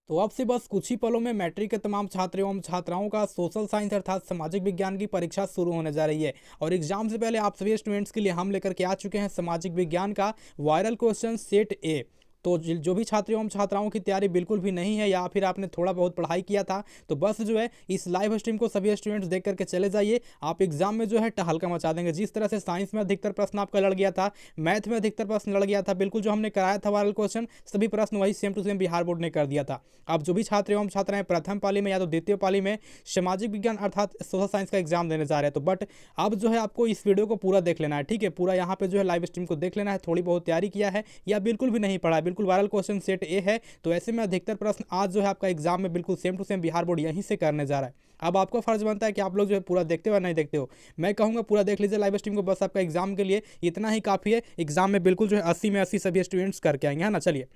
तो अब से बस कुछ ही पलों में मैट्रिक के तमाम छात्र एवं छात्राओं का सोशल साइंस अर्थात सामाजिक विज्ञान की परीक्षा शुरू होने जा रही है। और एग्जाम से पहले आप सभी स्टूडेंट्स के लिए हम लेकर के आ चुके हैं सामाजिक विज्ञान का वायरल क्वेश्चन सेट ए। तो जो भी छात्र एवं छात्राओं की तैयारी बिल्कुल भी नहीं है या फिर आपने थोड़ा बहुत पढ़ाई किया था, तो बस जो है इस लाइव स्ट्रीम को सभी स्टूडेंट्स देख करके चले जाइए। आप एग्जाम में जो है टहलका मचा देंगे। जिस तरह से साइंस में अधिकतर प्रश्न आपका लड़ गया था, मैथ में अधिकतर प्रश्न लड़ गया था, बिल्कुल जो हमने कराया था वायरल क्वेश्चन सभी प्रश्न वही same to same Bihar board ने कर दिया था। अब जो भी छात्र एवं छात्राएं प्रथम पाली में या तो द्वितीय पाली में सामाजिक विज्ञान अर्थात सोशल साइंस का एग्जाम देने जा रहे हैं, तो बट अब जो है आपको इस वीडियो को पूरा देख लेना है। ठीक है, पूरा यहाँ पे जो है लाइव स्ट्रीम को देख लेना है। थोड़ी बहुत तैयारी किया है या बिल्कुल भी नहीं पढ़ा है, बिल्कुल वायरल क्वेश्चन सेट ए है, तो ऐसे में अधिकतर प्रश्न आज जो है आपका एग्जाम में बिल्कुल same to same Bihar board यहीं से करने जा रहा है। अब आपका फर्ज बनता है कि आप लोग जो है पूरा देखते हो या नहीं देखते हो। मैं कहूँगा पूरा देख लीजिए लाइव स्ट्रीम को, बस आपका एग्जाम के लिए इतना ही काफ़ी है। एग्जाम में बिल्कुल जो है 80 में 80 सभी स्टूडेंट्स करके आएंगे, है ना। चलिए,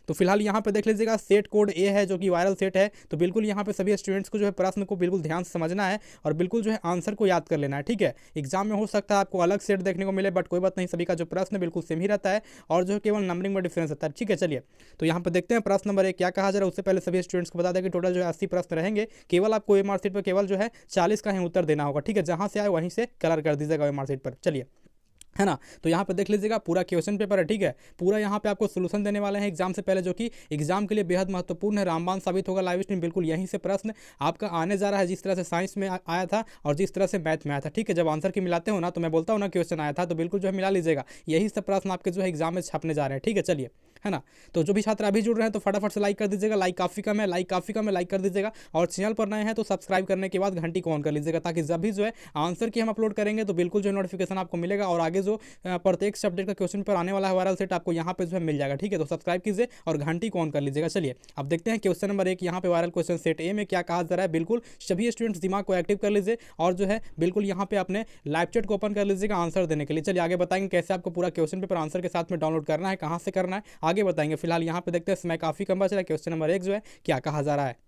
तो फिलहाल यहाँ पे देख लीजिएगा सेट कोड ए है जो कि वायरल सेट है। तो बिल्कुल यहाँ पे सभी स्टूडेंट्स को जो है प्रश्न को बिल्कुल ध्यान से समझना है और बिल्कुल जो है आंसर को याद कर लेना है। ठीक है, एग्जाम में हो सकता है आपको अलग सेट देखने को मिले, बट कोई बात नहीं, सभी का जो प्रश्न बिल्कुल सेम ही रहता है और जो है केवल नंबरिंग में डिफरेंस रहता है। ठीक है, चलिए, तो यहाँ पे देखते हैं प्रश्न नंबर एक क्या कहा जा रहा है। उससे पहले सभी स्टूडेंट्स को बता दें कि टोटल जो है 80 प्रश्न रहेंगे। केवल आपको एमआर सीट पर केवल जो है 40 का ही उत्तर देना होगा। ठीक है, जहाँ से आए वहीं से कलर कर दीजिएगा एमआर सीट पर। चलिए, है ना। तो यहाँ पे देख लीजिएगा पूरा क्वेश्चन पेपर है। ठीक है, पूरा यहाँ पे आपको सोल्यूशन देने वाले हैं एग्जाम से पहले, जो कि एग्जाम के लिए बेहद महत्वपूर्ण है, रामबाण साबित होगा। लाइव स्ट्रीम बिल्कुल यहीं से प्रश्न आपका आने जा रहा है, जिस तरह से साइंस में आया था और जिस तरह से मैथ में आया था। ठीक है, जब आंसर की मिलाते हो ना, तो मैं बोलता हूँ ना क्वेश्चन आया था, तो बिल्कुल जो है मिला लीजिएगा। यही सब प्रश्न आपके जो है एग्जाम में छपने जा रहे हैं। ठीक है, चलिए, है ना। तो जो भी छात्र अभी जुड़ रहे हैं तो फटाफट से लाइक कर दीजिएगा। लाइक काफ़ी कम है, लाइक कर दीजिएगा। और चैनल पर नए हैं तो सब्सक्राइब करने के बाद घंटी को ऑन कर लीजिएगा, ताकि जब भी जो है आंसर की हम अपलोड करेंगे तो बिल्कुल जो नोटिफिकेशन आपको मिलेगा। और आगे जो प्रत्येक सब्जेक्ट का क्वेश्चन पर आने वाला है वायरल सेट आपको यहाँ पे जो है मिल जाएगा। ठीक है, तो सब्सक्राइब कीजिए और घंटी को ऑन कर लीजिएगा। चलिए, अब देखते हैं क्वेश्चन नंबर एक यहाँ पे वायरल क्वेश्चन सेट ए में क्या कहा जा रहा है। बिल्कुल सभी स्टूडेंट्स दिमाग को एक्टिव कर लीजिए और जो है बिल्कुल यहाँ पे अपने लाइव चैट को ओपन कर लीजिएगा आंसर देने के लिए। चलिए, आगे बताएंगे कैसे आपको पूरा क्वेश्चन पेपर आंसर के साथ में डाउनलोड करना है, कहाँ से करना है, आगे बताएंगे। फिलहाल यहाँ पे देखते हैं समय काफ़ी कम बच रहा है। क्वेश्चन नंबर एक जो है क्या कहा जा रहा है।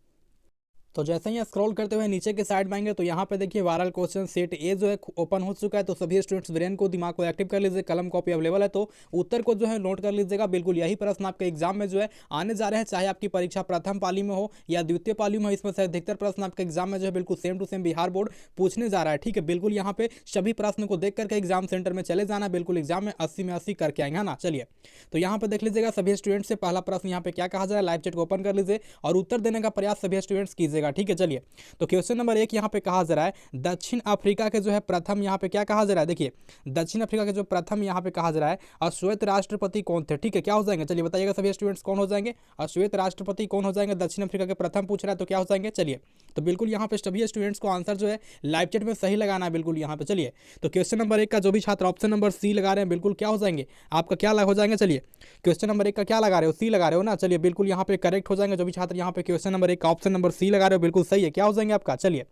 तो जैसे ही स्क्रॉल करते हुए नीचे के साइड में आएंगे तो यहाँ पे देखिए वायरल क्वेश्चन सेट ए जो है ओपन हो चुका है। तो सभी स्टूडेंट्स ब्रेन को दिमाग को एक्टिव कर लीजिए, कलम कॉपी अवेलेबल है तो उत्तर को जो है नोट कर लीजिएगा। बिल्कुल यही प्रश्न आपके एग्जाम में जो है आने जा रहे हैं, चाहे आपकी परीक्षा प्रथम पाली में हो या द्वितीय पाली में हो। इसमें से अधिकतर प्रश्न आपके एग्जाम में जो है बिल्कुल same to same Bihar board पूछने जा रहा है। ठीक है, बिल्कुल यहाँ पे सभी प्रश्न को देख करके एग्जाम सेंटर में चले जाना, बिल्कुल एग्जाम में 80 में 80 करके आएंगे, है ना। चलिए, तो यहाँ पे देख लीजिएगा सभी स्टूडेंट्स से पहला प्रश्न यहाँ पे क्या कहा जा रहा है। लाइव चैट को ओपन कर लीजिए और उत्तर देने का प्रयास सभी स्टूडेंट्स कीजिएगा। ठीक है, चलिए, तो क्वेश्चन नंबर एक यहाँ पे कहा जा रहा है दक्षिण अफ्रीका के जो है प्रथम यहाँ पे क्या कहा जा रहा है। देखिए, दक्षिण अफ्रीका के जो प्रथम यहाँ पे कहा जा रहा है अश्वेत राष्ट्रपति कौन थे। ठीक है, क्या हो जाएंगे, चलिए बताइएगा सभी स्टूडेंट्स कौन हो जाएंगे, अश्वेत राष्ट्रपति कौन हो जाएंगे। दक्षिण अफ्रीका के प्रथम पूछ रहा है तो क्या हो जाएंगे। चलिए, तो बिल्कुल यहाँ पे सभी स्टूडेंट्स को आंसर जो है लाइव चैट में सही लगाना है बिल्कुल यहाँ पे। चलिए, तो क्वेश्चन नंबर एक का जो भी छात्र ऑप्शन नंबर सी लगा रहे हैं बिल्कुल क्या हो जाएंगे, आपका क्या हो जाएंगे। चलिए, क्वेश्चन नंबर एक का क्या लगा रहे हो, सी लगा रहे हो ना। चलिए, बिल्कुल यहाँ पे करेक्ट हो जाएंगे जो भी छात्र यहाँ पे क्वेश्चन नंबर एक का ऑप्शन नंबर सी लगा रहे हो, बिल्कुल सही है। क्या हो जाएंगे आपका, चलिए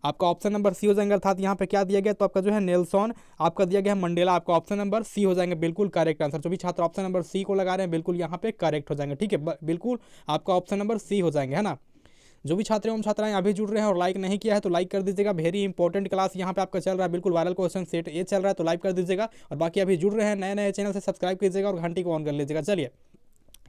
आपका ऑप्शन नंबर सी हो जाएंगे। अर्थात यहाँ पे क्या दिया गया, तो आपका जो है नेल्सन, आपका दिया गया मंडेला, आपका ऑप्शन नंबर सी हो जाएंगे बिल्कुल करेक्ट आंसर। जो भी छात्र ऑप्शन नंबर सी को लगा रहे हैं बिल्कुल यहाँ पे करेक्ट हो जाएंगे। ठीक है, बिल्कुल आपका ऑप्शन नंबर सी हो जाएंगे, है ना। जो भी छात्र एवं छात्राएं अभी जुड़ रहे हैं और लाइक नहीं किया है तो लाइक कर दीजिएगा। वेरी इंपॉर्टेंट क्लास यहाँ पे आपका चल रहा है, बिल्कुल वायरल क्वेश्चन सेट ए चल रहा है, तो लाइक कर दीजिएगा। और बाकी अभी जुड़ रहे हैं नए नए चैनल से सब्सक्राइब कीजिएगा और घंटी को ऑन कर लीजिएगा। चलिए,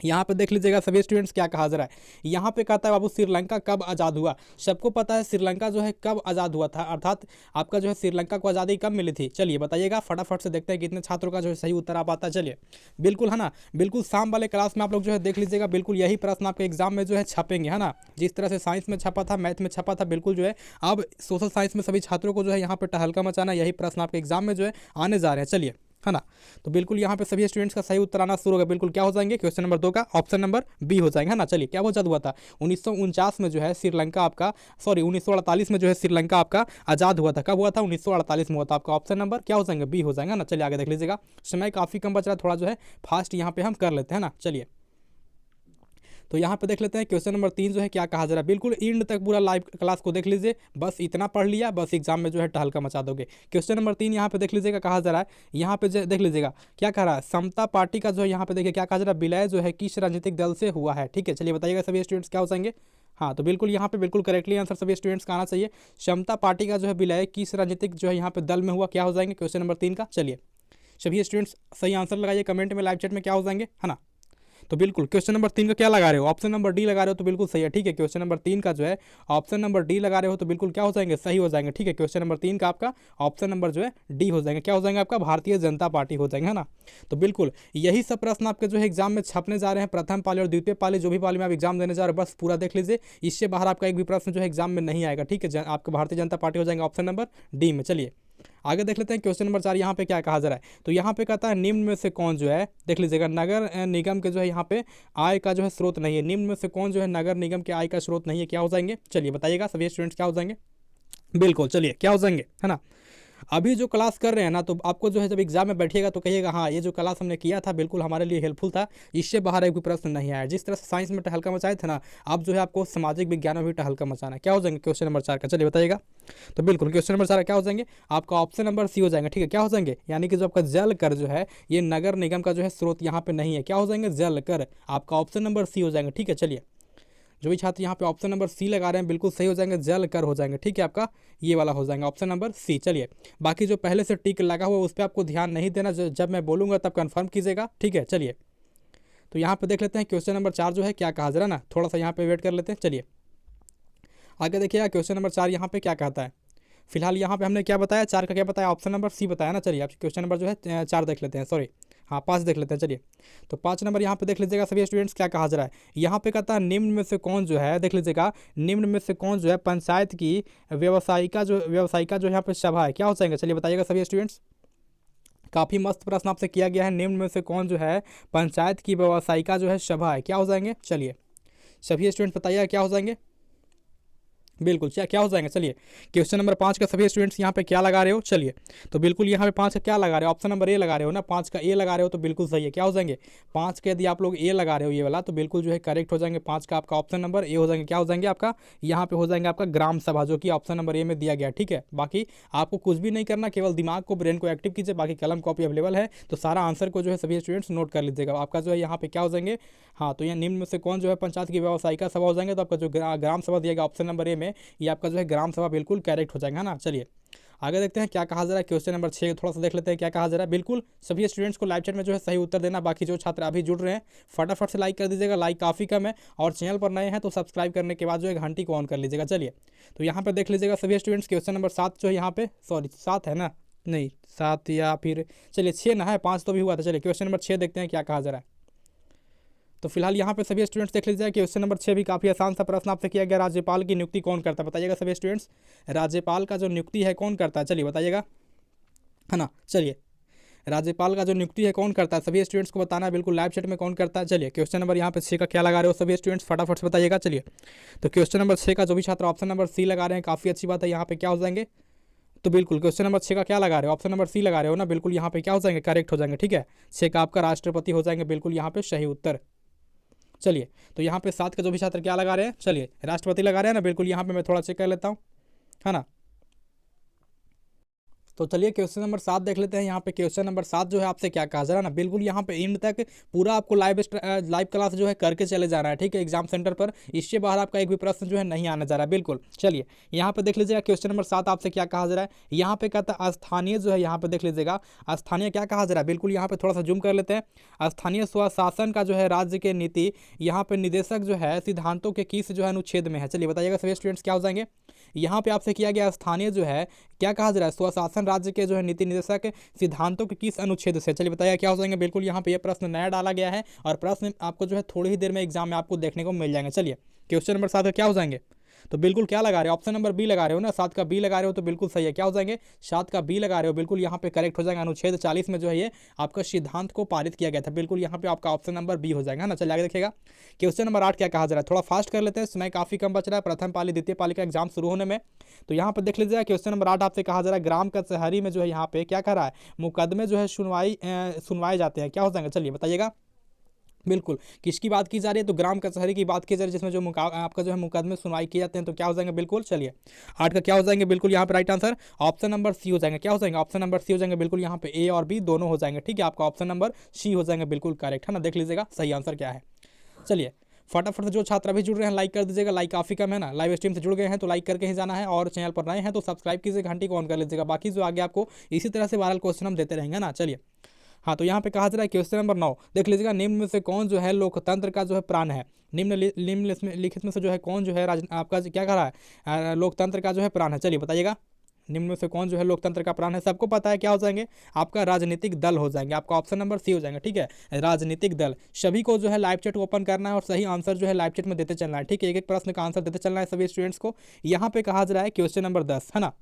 यहाँ पे देख लीजिएगा सभी स्टूडेंट्स क्या कहा जा रहा है। यहाँ पे कहता है बाबू श्रीलंका कब आज़ाद हुआ। सबको पता है श्रीलंका जो है कब आज़ाद हुआ था, अर्थात आपका जो है श्रीलंका को आज़ादी कब मिली थी। चलिए बताइएगा फटाफट से, देखते हैं कितने छात्रों का जो है सही उत्तर आ पाता है। चलिए, बिल्कुल, है ना, बिल्कुल शाम वाले क्लास में आप लोग जो है देख लीजिएगा, बिल्कुल यही प्रश्न आपके एग्जाम में जो है छपेंगे, है ना। जिस तरह से साइंस में छपा था, मैथ में छपा था, बिल्कुल जो है अब सोशल साइंस में सभी छात्रों को जो है यहाँ पर टहलका मचाना, यही प्रश्न आपके एग्जाम में जो है आने जा रहे हैं। चलिए, है ना, तो बिल्कुल यहाँ पे सभी स्टूडेंट्स का सही उत्तर आना शुरू होगा। बिल्कुल क्या हो जाएंगे, क्वेश्चन नंबर दो का ऑप्शन नंबर बी हो जाएंगे, है ना। चलिए, क्या आजाद हुआ था 1949 में जो है श्रीलंका आपका, सॉरी 1948 में जो है श्रीलंका आपका आज़ाद हुआ था। कब हुआ था, 1948 में हुआ था। आपका ऑप्शन नंबर क्या हो जाएंगे, बी हो जाएगा ना। चलिए, आगे देख लीजिएगा, समय काफ़ी कम बच रहा है, थोड़ा जो है फास्ट यहाँ पे हम कर लेते हैं ना। चलिए, तो यहाँ पे देख लेते हैं क्वेश्चन नंबर तीन जो है क्या कहा जा रहा है। बिल्कुल एंड तक पूरा लाइव क्लास को देख लीजिए, बस इतना पढ़ लिया, बस एग्जाम में जो है टहलका मचा दोगे। क्वेश्चन नंबर तीन यहाँ पे देख लीजिएगा कहा जा रहा है, यहाँ पे देख लीजिएगा क्या कह रहा है, समता पार्टी का जो है यहाँ पे देखिए क्या कहा जा रहा है, विलय जो है किस राजनीतिक दल से हुआ है। ठीक है, चलिए बताइएगा सभी स्टूडेंट्स क्या हो जाएंगे। हाँ, तो बिल्कुल यहाँ पे बिल्कुल करेक्टली आंसर सभी स्टूडेंट्स का आना चाहिए। समता पार्टी का जो है विलय किस राजनीतिक जो है यहाँ पे दल में हुआ, क्या हो जाएंगे क्वेश्चन नंबर तीन का। चलिए, सभी स्टूडेंट्स सही आंसर लगाइए कमेंट में, लाइव चैट में क्या हो जाएंगे, है ना। तो बिल्कुल क्वेश्चन नंबर 3 का क्या लगा रहे हो, ऑप्शन नंबर डी लगा रहे हो तो बिल्कुल सही है। ठीक है, क्वेश्चन नंबर 3 का जो है ऑप्शन नंबर डी लगा रहे हो तो बिल्कुल क्या हो जाएंगे, सही हो जाएंगे। ठीक है, क्वेश्चन नंबर 3 का आपका ऑप्शन नंबर जो है डी हो जाएंगे, क्या हो जाएंगे आपका, भारतीय जनता पार्टी हो जाएंगे, है ना। तो बिल्कुल यही सब प्रश्न आपके जो है एग्जाम में छपने जा रहे हैं, प्रथम पाली और द्वितीय पाली, जो भी पाली में आप एग्जाम देने जा रहे हो बस पूरा देख लीजिए, इससे बाहर आपका एक भी प्रश्न जो है एग्जाम में नहीं आएगा। ठीक है, आपका भारतीय जनता पार्टी हो जाएंगे ऑप्शन नंबर डी में। चलिए आगे देख लेते हैं क्वेश्चन नंबर 4, यहाँ पे क्या कहा जा रहा है। तो यहाँ पे कहता है निम्न में से कौन जो है, देख लीजिएगा, नगर निगम के जो है यहाँ पे आय का जो है स्रोत नहीं है। निम्न में से कौन जो है नगर निगम के आय का स्रोत नहीं है, क्या हो जाएंगे, चलिए बताइएगा सभी स्टूडेंट्स क्या हो जाएंगे। बिल्कुल चलिए क्या हो जाएंगे, है ना। अभी जो क्लास कर रहे हैं ना, तो आपको जो है जब एग्जाम में बैठिएगा तो कहिएगा हाँ ये जो क्लास हमने किया था बिल्कुल हमारे लिए हेल्पफुल था, इससे बाहर एक भी प्रश्न नहीं आया। जिस तरह से साइंस में टहलका मचाए थे ना, अब जो है आपको सामाजिक विज्ञान में भी टहलका मचाना है। क्या हो जाएंगे क्वेश्चन नंबर 4 का, चलिए बताइएगा। तो बिल्कुल क्वेश्चन नंबर 4 क्या हो जाएंगे, आपका ऑप्शन नंबर सी हो जाएंगे। ठीक है, क्या हो जाएंगे, यानी कि जो आपका जल कर जो है ये नगर निगम का जो है स्रोत यहाँ पे नहीं है, क्या हो जाएंगे, जल कर, आपका ऑप्शन नंबर सी हो जाएंगे। ठीक है, चलिए जो भी छात्र यहाँ पे ऑप्शन नंबर सी लगा रहे हैं बिल्कुल सही हो जाएंगे, जल कर हो जाएंगे। ठीक है, आपका ये वाला हो जाएगा ऑप्शन नंबर सी। चलिए बाकी जो पहले से टिक लगा हुआ उस पर आपको ध्यान नहीं देना, जब मैं बोलूँगा तब कंफर्म कीजिएगा। ठीक है, चलिए तो यहाँ पे देख लेते हैं क्वेश्चन नंबर 4 जो है क्या कहा, जरा ना थोड़ा सा यहाँ पे वेट कर लेते हैं। चलिए आगे देखिएगा क्वेश्चन नंबर 4 यहाँ पे क्या कहता है। फिलहाल यहाँ पे हमने क्या बताया, 4 का क्या बताया, ऑप्शन नंबर सी बताया ना। चलिए आप क्वेश्चन नंबर जो है 4 देख लेते हैं, सॉरी हाँ 5 देख लेते हैं। चलिए तो 5 नंबर यहाँ पे देख लीजिएगा सभी स्टूडेंट्स क्या कहा जा रहा है। यहाँ पे कहता है निम्न में से कौन जो है, देख लीजिएगा, निम्न में से कौन जो है पंचायत की व्यवसायिका जो यहाँ पे सभा है, क्या हो जाएंगे, चलिए बताइएगा सभी स्टूडेंट्स। काफ़ी मस्त प्रश्न आपसे किया गया है, निम्न में से कौन जो है पंचायत की व्यवसायिका जो है सभा है, क्या हो जाएंगे, चलिए सभी स्टूडेंट्स बताइएगा क्या हो जाएंगे। बिल्कुल क्या हो जाएंगे, चलिए क्वेश्चन नंबर 5 का सभी स्टूडेंट्स यहाँ पे क्या लगा रहे हो, चलिए तो बिल्कुल यहाँ पे 5 का क्या लगा रहे हो, ऑप्शन नंबर ए लगा रहे हो ना, 5 का ए लगा रहे हो तो बिल्कुल सही है। क्या हो जाएंगे, 5 का यदि आप लोग ए लगा रहे हो ये वाला तो बिल्कुल जो है करेक्ट हो जाएंगे। 5 का आपका ऑप्शन नंबर ए हो जाएंगे, क्या हो जाएंगे आपका, यहाँ पे हो जाएंगे आपका ग्राम सभा, जो कि ऑप्शन नंबर ए में दिया गया। ठीक है, बाकी आपको कुछ भी नहीं करना, केवल दिमाग को, ब्रेन को एक्टिव कीजिए, बाकी कलम कॉपी अवेलेबल है, तो सारा आंसर को जो है सभी स्टूडेंट्स नोट कर लीजिएगा। आपका जो है यहाँ पे क्या हो जाएंगे, हाँ तो यहाँ निम्न में से कौन जो है पंचायत की व्यवसायिका सभा हो जाएंगे, तो आपका जो ग्राम सभा दिया गया ऑप्शन नंबर ए में, ये आपका जो है ग्राम सभा बिल्कुल करेक्ट हो जाएगा, है ना। चलिए आगे देखते हैं क्या कहा जा रहा है, क्वेश्चन नंबर 6 थोड़ा सा देख लेते हैं क्या कहा जा रहा है। बिल्कुल सभी स्टूडेंट्स को लाइव चैट में जो है सही उत्तर देना, बाकी जो छात्र अभी जुड़ रहे हैं फटाफट से लाइक कर दीजिएगा, लाइक काफ़ी कम है, और चैनल पर नए हैं तो सब्सक्राइब करने के बाद जो है घंटी को ऑन कर लीजिएगा। चलिए तो यहाँ पे देख लीजिएगा सभी स्टूडेंट्स, क्वेश्चन नंबर 7 जो है यहाँ पे, सॉरी 7 है ना, नहीं 7 या फिर चलिए 6 ना है, 5 तो भी हुआ था। चलिए क्वेश्चन नंबर 6 देखते हैं क्या कहा जा रहा है। तो फिलहाल यहाँ पे सभी स्टूडेंट्स देख लीजिए क्वेश्चन नंबर 6 भी काफ़ी आसान सा प्रश्न आपसे किया गया, राज्यपाल की नियुक्ति कौन करता है, बताइएगा सभी स्टूडेंट्स, राज्यपाल का जो नियुक्ति है कौन करता है, चलिए बताइएगा, है ना। चलिए राज्यपाल का जो नियुक्ति है कौन करता है, सभी स्टूडेंट्स को बताना है बिल्कुल लाइव चैट में कौन करता है। चलिए क्वेश्चन नंबर यहाँ पे 6 का क्या लगा रहे हो सभी स्टूडेंट्स, फटाफट से बताइएगा। चलिए तो क्वेश्चन नंबर 6 का जो भी छात्र ऑप्शन नंबर सी लगा रहे हैं काफ़ी अच्छी बात है, यहाँ पे क्या हो जाएंगे, तो बिल्कुल क्वेश्चन नंबर 6 का क्या लगा रहे हो, ऑप्शन नंबर सी लगा रहे हो ना, बिल्कुल यहाँ पे क्या हो जाएंगे, करेक्ट हो जाएंगे। ठीक है, 6 का आपका राष्ट्रपति हो जाएंगे, बिल्कुल यहाँ पे सही उत्तर। चलिए तो यहाँ पे 7 का जो भी छात्र क्या लगा रहे हैं, चलिए राष्ट्रपति लगा रहे हैं ना, बिल्कुल यहाँ पे मैं थोड़ा चेक कर लेता हूँ, है ना। तो चलिए क्वेश्चन नंबर 7 देख लेते हैं। यहाँ पे क्वेश्चन नंबर 7 जो है आपसे क्या कहा जा रहा है ना, बिल्कुल यहाँ पे एंड तक पूरा आपको लाइव क्लास जो है करके चले जाना है। ठीक है, एग्जाम सेंटर पर, इससे बाहर आपका एक भी प्रश्न जो है नहीं आने जा रहा है। बिल्कुल चलिए यहाँ पे देख लीजिएगा क्वेश्चन नंबर 7 आपसे क्या कहा जा रहा है। यहाँ पे कहता है स्थानीय जो है, यहाँ पे देख लीजिएगा स्थानीय क्या कहा जा रहा है, बिल्कुल यहाँ पे थोड़ा सा जूम कर लेते हैं। स्थानीय स्वशासन का जो है राज्य के नीति यहाँ पे निदेशक जो है सिद्धांतों के किस जो है अनुच्छेद में है, चलिए बताइएगा सभी स्टूडेंट्स क्या हो जाएंगे। यहाँ पे आपसे किया गया स्थानीय जो है क्या कहा जा रहा है, स्वशासन राज्य के जो है नीति निदेशक सिद्धांतों के किस अनुच्छेद से, चलिए बताइए क्या हो जाएंगे। बिल्कुल यहाँ पे ये प्रश्न नया डाला गया है और प्रश्न आपको जो है थोड़ी ही देर में एग्जाम में आपको देखने को मिल जाएंगे। चलिए क्वेश्चन नंबर 7 क्या हो जाएंगे, तो बिल्कुल क्या लगा रहे हो, ऑप्शन नंबर बी लगा रहे हो ना, 7 का बी लगा रहे हो तो बिल्कुल सही है। क्या हो जाएंगे, 7 का बी लगा रहे हो, बिल्कुल यहाँ पे करेक्ट हो जाएगा। अनुच्छेद 40 में जो है ये आपका सिद्धांत को पारित किया गया था, बिल्कुल यहाँ पे आपका ऑप्शन नंबर बी हो जाएगा ना। चलिए आगे देखिएगा क्वेश्चन नंबर 8 क्या कहा जा रहा है, थोड़ा फास्ट कर लेते हैं, समय काफी कम बच रहा है प्रथम पाली द्वितीय पाली का एग्जाम शुरू होने में। तो यहाँ पे देख लीजिएगा क्वेश्चन नंबर 8 आपसे कहा जा रहा है ग्राम कचहरी में जो है यहाँ पे क्या कर रहा है, मुकदमे जो है सुनवाए जाते हैं, क्या हो जाएंगे चलिए बताइएगा। बिल्कुल किसकी बात की जा रही है, तो ग्राम कचहरी की बात की जा रही है, जिसमें जो आपका जो है मुकदमे सुनवाई किए जाते हैं, तो क्या हो जाएंगे बिल्कुल। चलिए 8 का क्या हो जाएंगे, बिल्कुल यहाँ पे right answer option number C हो जाएंगे। क्या हो जाएंगे, ऑप्शन नंबर सी हो जाएंगे, बिल्कुल यहाँ पे ए और बी दोनों हो जाएंगे। ठीक है, आपका ऑप्शन नंबर सी हो जाएंगे, बिल्कुल करेक्ट है ना। देख लीजिएगा सही आंसर क्या है। चलिए फटाफट से जो छात्र अभी जुड़ रहे हैं लाइक कर दीजिएगा, लाइक काफ़ी कम है ना, लाइव स्ट्रीम से जुड़ गए हैं तो लाइक करके ही जाना है, और चैनल पर नए हैं तो सब्सक्राइब कीजिए, घंटी को ऑन कर लीजिएगा। बाकी जो आगे आपको इसी तरह से वायरल क्वेश्चन हम देते रहेंगे ना। चलिए हाँ, तो यहाँ पे कहा जा रहा है क्वेश्चन नंबर 9 देख लीजिएगा, निम्न में से कौन जो है लोकतंत्र का जो है प्राण है। निम्नलिखित में से जो है कौन जो है आपका क्या कह रहा है, लोकतंत्र का जो है प्राण है। चलिए बताइएगा, निम्न में से कौन जो है लोकतंत्र का प्राण है। सबको पता है क्या हो जाएंगे, आपका राजनीतिक दल हो जाएंगे, आपका ऑप्शन नंबर सी हो जाएगा। ठीक है, राजनीतिक दल। सभी को जो है लाइव चैट ओपन करना है और सही आंसर जो है लाइव चैट में देते चलना है। ठीक है, एक एक प्रश्न का आंसर देते चलना है सभी स्टूडेंट्स को। यहाँ पे कहा जा रहा है क्वेश्चन नंबर 10 है ना,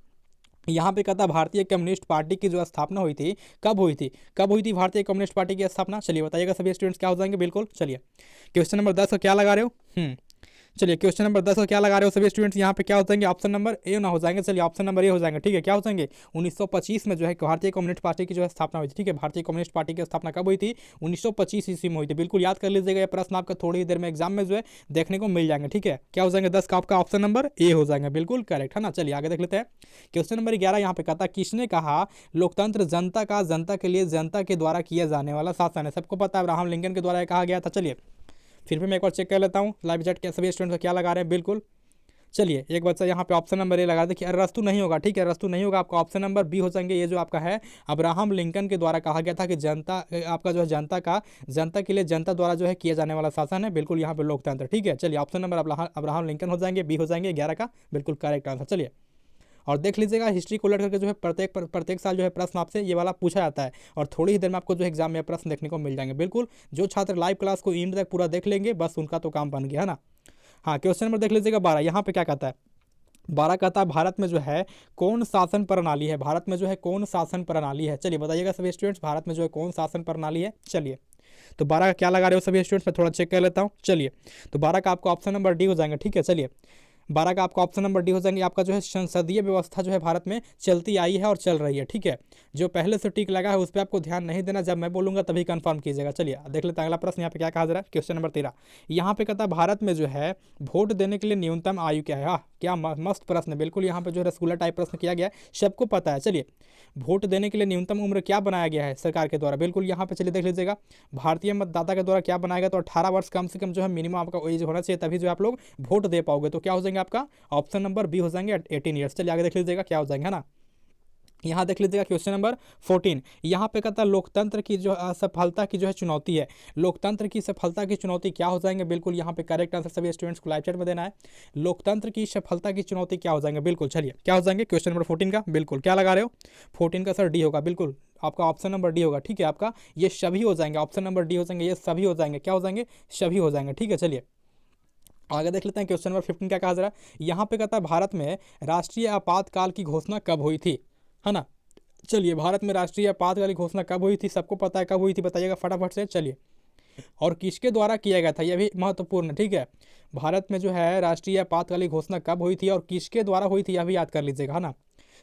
यहाँ पे कहता भारतीय कम्युनिस्ट पार्टी की जो स्थापना हुई थी कब हुई थी, कब हुई थी भारतीय कम्युनिस्ट पार्टी की स्थापना। चलिए बताइएगा सभी स्टूडेंट्स क्या हो जाएंगे। बिल्कुल, चलिए क्वेश्चन नंबर 10 का क्या लगा रहे हो। चलिए क्वेश्चन नंबर 10 का क्या लगा रहे हो सभी स्टूडेंट्स, यहाँ पे क्या हो जाएंगे, ऑप्शन नंबर ए ना हो जाएंगे। चलिए ऑप्शन नंबर ए हो जाएंगे। ठीक है, क्या हो जाएंगे, 1925 में जो है भारतीय कम्युनिस्ट पार्टी की जो है स्थापना हुई थी। ठीक है, भारतीय कम्युनिस्ट पार्टी की स्थापना कब हुई थी, 1925 ईस्वी में हुई थी। बिल्कुल याद कर लीजिएगा, ये प्रश्न आपका थोड़ी ही देर में एग्जाम में जो है देखने को मिल जाएंगे। ठीक है, क्या हो जाएंगे, 10 का आपका ऑप्शन नंबर ए हो जाएंगे। बिल्कुल करेक्ट है ना। चलिए आगे देख लेते हैं। क्वेश्चन नंबर 11 यहाँ पे कहता किसने कहा लोकतंत्र जनता का, जनता के लिए, जनता के द्वारा किया जाने वाला शासन है। सबको पता है अब्राहम लिंकन के द्वारा कहा गया था। चलिए फिर भी मैं एक बार चेक कर लेता हूँ लाइव चैट के सभी स्टूडेंट्स को क्या लगा रहे हैं। बिल्कुल, चलिए एक बच्चा यहाँ पे ऑप्शन नंबर ए लगा देखिए, अरस्तु नहीं होगा। ठीक है, अरस्तु नहीं होगा, आपका ऑप्शन नंबर बी हो जाएंगे। ये जो आपका है अब्राहम लिंकन के द्वारा कहा गया था कि जनता आपका जो है जनता का, जनता के लिए, जनता द्वारा जो है किया जाने वाला शासन है। बिल्कुल यहाँ पे लोकतंत्र। ठीक है, चलिए ऑप्शन नंबर अब्राहम लिंकन हो जाएंगे, बी हो जाएंगे 11 का बिल्कुल करेक्ट आंसर। चलिए और देख लीजिएगा, हिस्ट्री को लेकर के जो है प्रत्येक साल जो है प्रश्न आपसे ये वाला पूछा जाता है और थोड़ी ही देर में आपको जो एग्जाम में प्रश्न देखने को मिल जाएंगे। बिल्कुल, जो छात्र लाइव क्लास को एंड तक पूरा देख लेंगे बस उनका तो काम बन गया है ना। हाँ, क्वेश्चन नंबर देख लीजिएगा 12, यहाँ पे क्या कहता है, 12 कहता है भारत में जो है कौन शासन प्रणाली है, भारत में जो है कौन शासन प्रणाली है। चलिए बताइएगा सभी स्टूडेंट्स, भारत में जो है कौन शासन प्रणाली है। चलिए तो 12 का क्या लगा रहे हो सभी स्टूडेंट्स, मैं थोड़ा चेक कर लेता हूँ। चलिए तो 12 का आपका ऑप्शन नंबर डी हो जाएंगे। ठीक है, चलिए 12 का आपका ऑप्शन नंबर डी हो जाएंगे। आपका जो है संसदीय व्यवस्था जो है भारत में चलती आई है और चल रही है। ठीक है, जो पहले से टिक लगा है उस पर आपको ध्यान नहीं देना, जब मैं बोलूंगा तभी कंफर्म कीजिएगा। चलिए देख लेते हैं अगला प्रश्न यहाँ पे क्या कहा जा रहा है। क्वेश्चन नंबर 13 यहाँ पे कहता है भारत में जो है वोट देने के लिए न्यूनतम आयु क्या है। हाँ, क्या मस्त प्रश्न है। बिल्कुल यहाँ पे जो है रसगुल्ला टाइप प्रश्न किया गया है, सबको पता है। चलिए वोट देने के लिए न्यूनतम उम्र क्या बनाया गया है सरकार के द्वारा। बिल्कुल यहाँ पे चलिए देख लीजिएगा, भारतीय मतदाता के द्वारा क्या बनाया गया, तो 18 वर्ष कम से कम जो है मिनिमम आपका एज होना चाहिए, तभी जो आप लोग वोट दे पाओगे। तो क्या हो जाएंगे, आपका ऑप्शन नंबर बी हो जाएंगे 18 ईयर्स। चलिए आगे देख लीजिएगा क्या हो जाएंगे है ना। यहाँ देख लीजिएगा क्वेश्चन नंबर 14 यहाँ पे कहता है लोकतंत्र की जो असफलता की जो है चुनौती है, लोकतंत्र की सफलता की चुनौती क्या हो जाएंगे। बिल्कुल यहाँ पे करेक्ट आंसर सभी स्टूडेंट्स को लाइव चैट में देना है। लोकतंत्र की सफलता की चुनौती क्या हो जाएंगे। बिल्कुल चलिए क्या हो जाएंगे क्वेश्चन नंबर 14 का, बिल्कुल क्या लगा रहे हो 14 का सर डी होगा। बिल्कुल आपका ऑप्शन नंबर डी होगा। ठीक है, आपका ये सभी हो जाएंगे, ऑप्शन नंबर डी हो जाएंगे, ये सभी हो जाएंगे, क्या हो जाएंगे, सभी हो जाएंगे। ठीक है, चलिए आगे देख लेते हैं क्वेश्चन नंबर 15 क्या कहा जा रहा है। यहाँ पे कहता है भारत में राष्ट्रीय आपातकाल की घोषणा कब हुई थी, है ना। चलिए भारत में राष्ट्रीय आपातकाल की घोषणा कब हुई थी, सबको पता है कब हुई थी, बताइएगा फटाफट से। चलिए और किसके द्वारा किया गया था, यह भी महत्वपूर्ण है। ठीक है, भारत में जो है राष्ट्रीय आपातकाल की घोषणा कब हुई थी और किसके द्वारा हुई थी, यह भी याद कर लीजिएगा, है ना।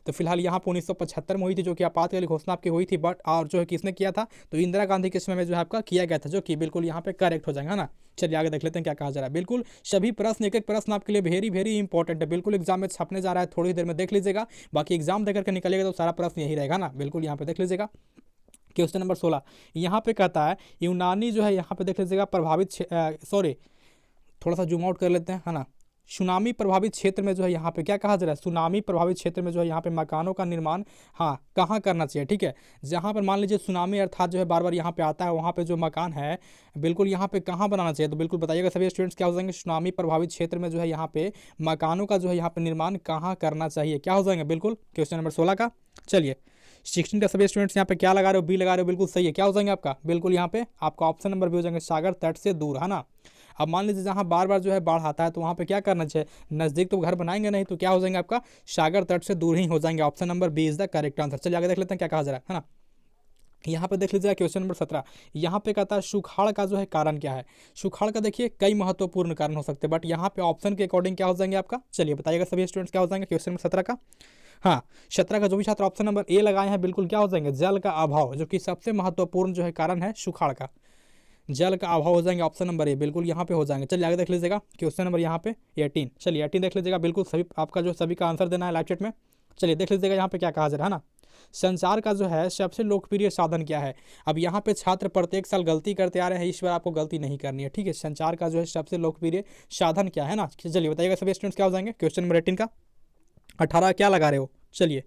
तो फिलहाल यहाँ पर 1975 में हुई थी जो कि आपातकाल घोषणा आपकी हुई थी, बट और जो है किसने किया था, तो इंदिरा गांधी के समय में जो है आपका किया गया था, जो कि बिल्कुल यहाँ पे करेक्ट हो जाएगा, है ना। चलिए आगे देख लेते हैं क्या कहा जा रहा है। बिल्कुल सभी प्रश्न, एक एक प्रश्न आपके लिए वेरी वेरी इंपॉर्टेंट है। बिल्कुल एग्जाम में छपने जा रहा है, थोड़ी देर में देख लीजिएगा, बाकी एग्जाम देकर के निकलेगा तो सारा प्रश्न यही रहेगा ना। बिल्कुल यहाँ पे देख लीजिएगा क्वेश्चन नंबर 16 यहाँ पे कहता है यूनानी जो है, यहाँ पे देख लीजिएगा प्रभावित थोड़ा सा जूम आउट कर लेते हैं, है ना। सुनामी प्रभावित क्षेत्र में जो है यहाँ पे क्या कहा जा रहा है, सुनामी प्रभावित क्षेत्र में जो है यहाँ पे मकानों का निर्माण हाँ कहाँ करना चाहिए। ठीक है, जहाँ पर मान लीजिए सुनामी अर्थात जो है बार बार यहाँ पे आता है, वहाँ पे जो मकान है बिल्कुल यहाँ पे कहाँ बनाना चाहिए, तो बिल्कुल बताइएगा सभी स्टूडेंट्स क्या हो जाएंगे, सुनामी प्रभावित क्षेत्र में जो है यहाँ पे मकानों का जो है यहाँ पे निर्माण कहाँ करना चाहिए, क्या हो जाएंगे। बिल्कुल क्वेश्चन नंबर 16 का। चलिए 16 का सभी स्टूडेंट्स यहाँ पे क्या लगा रहे हो, बी लगा रहे हो, बिल्कुल सही है, क्या हो जाएंगे आपका, बिल्कुल यहाँ पे आपका ऑप्शन नंबर बी हो जाएंगे, सागर तट से दूर, है ना। अब मान लीजिए जहाँ बार बार जो है बाढ़ आता है तो वहाँ पे क्या करना चाहिए, नज़दीक तो घर बनाएंगे नहीं, तो क्या हो जाएंगे आपका सागर तट से दूर ही हो जाएंगे। Option number B is the correct answer. चलिए आगे देख लेते हैं क्या कहा जा रहा है ना। यहाँ पे देख लीजिएगा क्वेश्चन नंबर 17 यहाँ पे कहता है सुखाड़ का जो है कारण क्या है। सुखाड़ का देखिए कई महत्वपूर्ण कारण हो सकते हैं, बट यहाँ पे ऑप्शन के अकॉर्डिंग क्या हो जाएंगे आपका, चलिए बताइएगा सभी स्टूडेंट्स क्या हो जाएंगे क्वेश्चन नंबर 17 का। हाँ 17 का जो भी छात्र ऑप्शन नंबर ए लगाए हैं बिल्कुल क्या हो जाएंगे, जल का अभाव, जो कि सबसे महत्वपूर्ण जो है कारण है सुखाड़ का, जल का अभाव हो जाएंगे ऑप्शन नंबर ए, बिल्कुल यहाँ पे हो जाएंगे। चलिए आगे देख लीजिएगा क्वेश्चन नंबर यहाँ पे 18, चलिए 18 देख लीजिएगा, बिल्कुल सभी आपका जो सभी का आंसर देना है लाइव चैट में। चलिए देख लीजिएगा यहाँ पे क्या कहा जा रहा है ना, संचार का जो है सबसे लोकप्रिय साधन क्या है। अब यहाँ पे छात्र प्रत्येक साल गलती करते आ रहे हैं, इस बार आपको गलती नहीं करनी है। ठीक है, संचार का जो है सबसे लोकप्रिय साधन क्या है ना। चलिए बताइएगा सभी स्टूडेंट्स क्या हो जाएंगे क्वेश्चन नंबर 18 का। 18 क्या लगा रहे हो, चलिए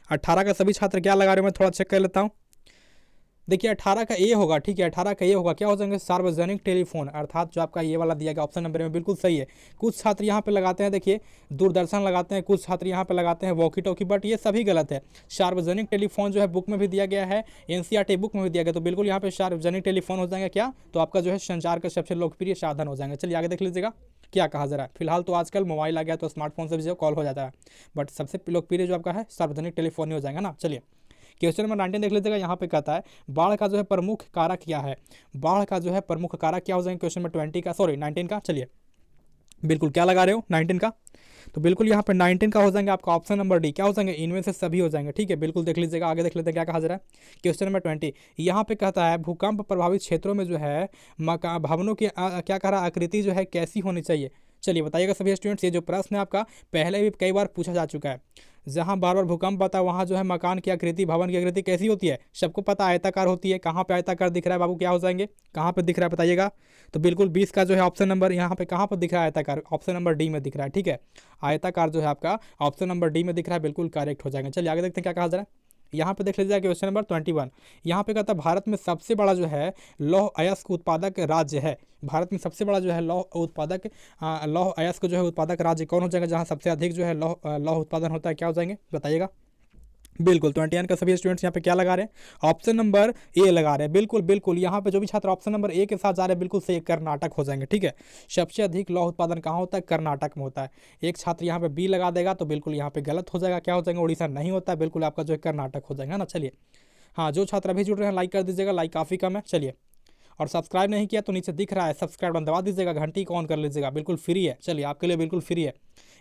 18 का सभी छात्र क्या लगा रहे हो, मैं थोड़ा चेक कर लेता हूँ। देखिए 18 का ए होगा, ठीक है, 18 का ए होगा, क्या हो जाएंगे सार्वजनिक टेलीफोन, अर्थात जो आपका ये वाला दिया गया ऑप्शन नंबर में बिल्कुल सही है। कुछ छात्र यहाँ पे लगाते हैं, देखिए दूरदर्शन लगाते हैं, कुछ छात्र यहाँ पे लगाते हैं वॉकी टॉकी, बट ये सभी गलत है। सार्वजनिक टेलीफोन जो है बुक में भी दिया गया है, एनसीईआरटी बुक में भी दिया गया, तो बिल्कुल यहाँ पे सार्वजनिक टेलीफोन हो जाएगा क्या, तो आपका जो है संचार का सबसे लोकप्रिय साधन हो जाएंगे। चलिए आगे देख लीजिएगा क्या कहा जरा। फिलहाल तो आजकल मोबाइल आ गया तो स्मार्टफोन से भी जो कॉल हो जाता है, बट सबसे लोकप्रिय जो आपका है सार्वजनिक टेलीफोन ही हो जाएगा ना। चलिए क्वेश्चन नंबर 19 देख लीजिएगा, यहाँ पे कहता है बाढ़ का जो है प्रमुख कारक क्या है, बाढ़ का जो है प्रमुख कारक क्या हो जाएगा क्वेश्चन नंबर 20 का, सॉरी 19 का। चलिए बिल्कुल क्या लगा रहे हो 19 का, तो बिल्कुल यहाँ पे 19 का हो जाएंगे आपका ऑप्शन नंबर डी, क्या हो जाएंगे इनमें से सभी हो जाएंगे, ठीक है। बिल्कुल देख लीजिएगा, आगे देख लेते हैं क्या कहा जा रहा है। क्वेश्चन नंबर 20 यहाँ पे कहता है भूकंप प्रभावित क्षेत्रों में जो है मकान भवनों की क्या कह रहा है आकृति जो है कैसी होनी चाहिए। चलिए बताइएगा सभी स्टूडेंट्स, ये जो प्रश्न है आपका पहले भी कई बार पूछा जा चुका है। जहाँ बार बार भूकंप आता है वहाँ जो है मकान की आकृति, भवन की आकृति कैसी होती है, सबको पता आयताकार होती है। कहाँ पे आयताकार दिख रहा है बाबू, क्या हो जाएंगे, कहाँ पे दिख रहा है बताइएगा। तो बिल्कुल 20 का जो है ऑप्शन नंबर यहाँ पे कहाँ पर दिख रहा है आयताकार, ऑप्शन नंबर डी में दिख रहा है, ठीक है। आयताकार जो है आपका ऑप्शन नंबर डी में दिख रहा है, बिल्कुल करेक्ट हो जाएंगे। चलिए आगे देखते हैं क्या कहा जा रहा है। यहाँ पे देख लीजिए क्वेश्चन नंबर 21, यहाँ पे कहता है भारत में सबसे बड़ा जो है लौह अयस्क उत्पादक राज्य है, भारत में सबसे बड़ा जो है लौह अयस्क जो है उत्पादक राज्य कौन हो जाएगा, जहाँ सबसे अधिक जो है लौह उत्पादन होता है, क्या हो जाएंगे बताइएगा। बिल्कुल 21 का सभी स्टूडेंट्स यहाँ पे क्या लगा रहे हैं, ऑप्शन नंबर ए लगा रहे हैं। बिल्कुल बिल्कुल यहाँ पे जो भी छात्र ऑप्शन नंबर ए के साथ जा रहे हैं बिल्कुल सही, कर्नाटक हो जाएंगे, ठीक है। सबसे अधिक लौह उत्पादन कहाँ होता है, कर्नाटक में होता है। एक छात्र यहाँ पे बी लगा देगा तो बिल्कुल यहाँ पे गलत हो जाएगा, क्या हो जाएगा उड़ीसा नहीं होता है, बिल्कुल आपका जो है कर्नाटक हो जाएगा ना। चलिए हाँ, जो छात्र अभी जुड़ रहे हैं लाइक कर दीजिएगा, लाइक काफ़ी कम है। चलिए और सब्सक्राइब नहीं किया तो नीचे दिख रहा है सब्सक्राइब बटन दबा दीजिएगा, घंटी को ऑन कर लीजिएगा, बिल्कुल फ्री है। चलिए आपके लिए बिल्कुल फ्री है।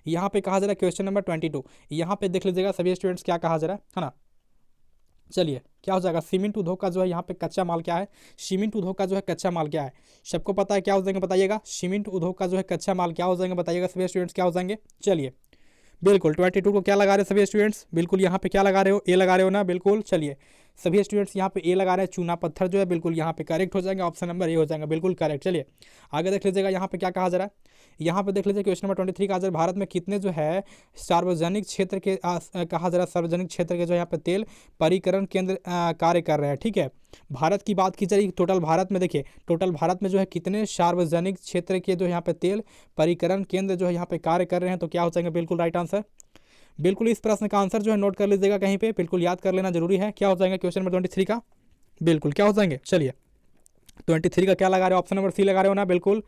यहाँ पे कहा जा रहा है क्वेश्चन नंबर 22, यहाँ पे देख लीजिएगा सभी स्टूडेंट्स क्या कहा जा रहा है ना। चलिए क्या हो जाएगा, सीमेंट उद्योग का जो है यहाँ पे कच्चा माल क्या है, सीमेंट उद्योग का जो है कच्चा माल क्या है, सबको पता है क्या हो जाएंगे बताइएगा। सीमेंट उद्योग का जो है कच्चा माल क्या हो जाएंगे बताइएगा सभी स्टूडेंट्स, क्या हो जाएंगे। चलिए बिल्कुल 22 को क्या लगा रहे हैं सभी स्टूडेंट्स, बिल्कुल यहाँ पे क्या लगा रहे हो, ए लगा रहे हो ना। बिल्कुल चलिए सभी स्टूडेंट्स यहाँ पे ए लगा रहे हैं, चूना पत्थर जो है बिल्कुल यहाँ पे करेक्ट हो जाएंगे, ऑप्शन नंबर ए हो जाएगा, बिल्कुल करेक्ट। चलिए आगे देख लीजिएगा यहाँ पे क्या कहा जा रहा है। यहाँ पे देख लीजिए क्वेश्चन नंबर 23 का, भारत में कितने जो है सार्वजनिक क्षेत्र के कहा जा रहा है सार्वजनिक क्षेत्र के जो यहाँ पे तेल परिकरण केंद्र कार्य कर रहे हैं, ठीक है। भारत की बात की जाए टोटल भारत में, देखिए टोटल भारत में जो है कितने सार्वजनिक क्षेत्र के जो यहाँ पे तेल परिकरण केंद्र जो है यहाँ पे कार्य कर रहे हैं, तो क्या हो जाएंगे बिल्कुल राइट आंसर। बिल्कुल इस प्रश्न का आंसर जो है नोट कर लीजिएगा कहीं पे, बिल्कुल याद कर लेना जरूरी है। क्या हो जाएगा क्वेश्चन नंबर 23 का, बिल्कुल क्या हो जाएंगे। चलिए 23 का क्या लगा रहे हो, ऑप्शन नंबर सी लगा रहे हो ना। बिल्कुल